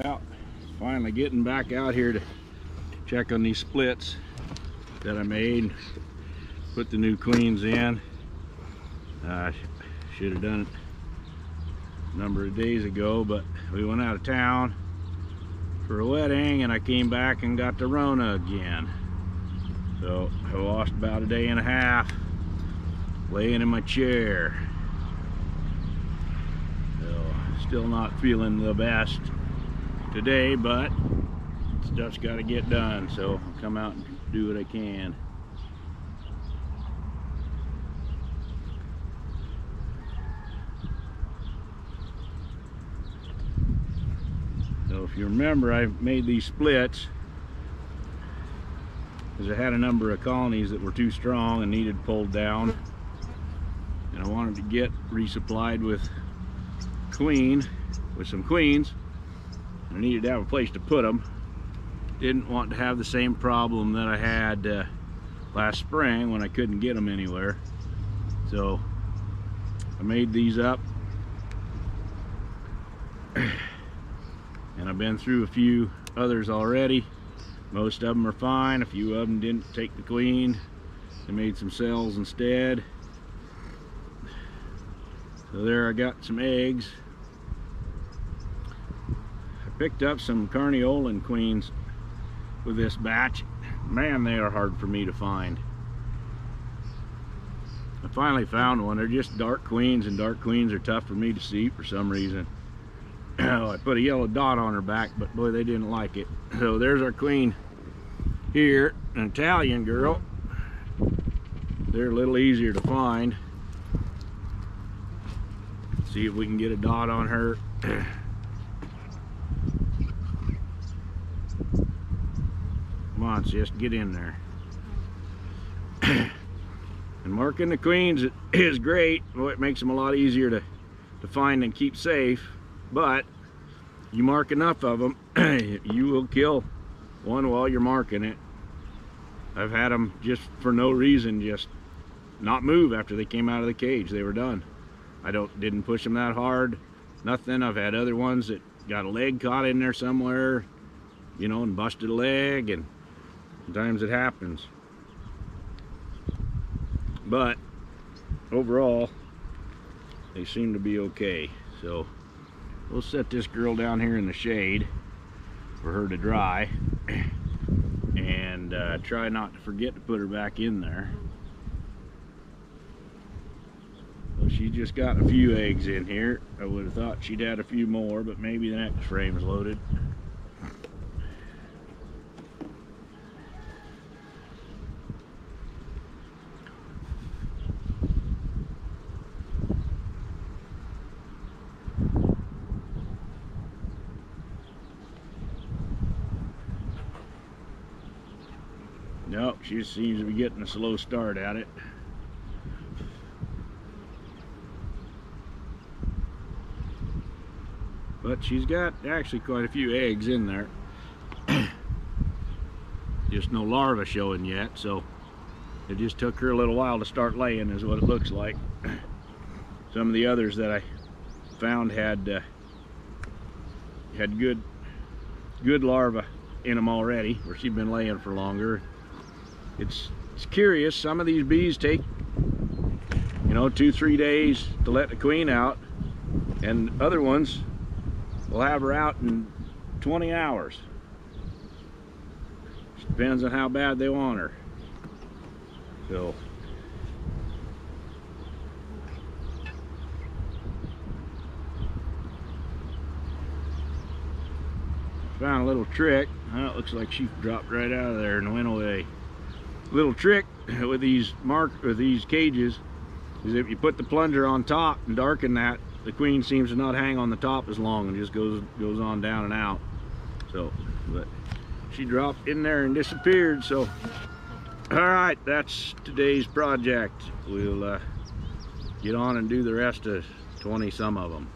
Well, finally getting back out here to check on these splits that I made. Put the new queens in. Should have done it a number of days ago, but we went out of town for a wedding and I came back and got the Rona again. So I lost about a day and a half laying in my chair. So still not feeling the best today, but stuff's got to get done, so I'll come out and do what I can. So if you remember, I made these splits because I had a number of colonies that were too strong and needed pulled down, and I wanted to get resupplied with some queens. I needed to have a place to put them. Didn't want to have the same problem that I had last spring when I couldn't get them anywhere. So I made these up, and I've been through a few others already. Most of them are fine. A few of them didn't take the queen. They made some cells instead. So there I got some eggs. I picked up some Carniolan queens with this batch. Man, they are hard for me to find. I finally found one. They're just dark queens, and dark queens are tough for me to see for some reason. I put a yellow dot on her back, but boy, they didn't like it. So there's our queen here, an Italian girl. They're a little easier to find. See if we can get a dot on her. Come on, sis, get in there. And marking the queens is great. Well, it makes them a lot easier to find and keep safe. But you mark enough of them, you will kill one while you're marking it. I've had them just for no reason just not move after they came out of the cage. They were done. I didn't push them that hard, nothing. I've had other ones that got a leg caught in there somewhere, you know, and busted a leg, and sometimes it happens. But overall, they seem to be okay. So we'll set this girl down here in the shade for her to dry, and try not to forget to put her back in there. So she just got a few eggs in here. I would have thought she'd had a few more, but maybe the next frame's loaded. Nope, she seems to be getting a slow start at it. But she's got actually quite a few eggs in there. Just no larvae showing yet, so it just took her a little while to start laying, is what it looks like. Some of the others that I found had good larvae in them already, where she'd been laying for longer. It's curious, some of these bees take, you know, 2-3 days to let the queen out, and other ones will have her out in 20 hours. Just depends on how bad they want her. So found a little trick. Well, it looks like she dropped right out of there and went away. Little trick with these cages is if you put the plunger on top and darken that, the queen seems to not hang on the top as long and just goes on down and out. So, but she dropped in there and disappeared. So, all right, that's today's project. We'll get on and do the rest of 20 some of them.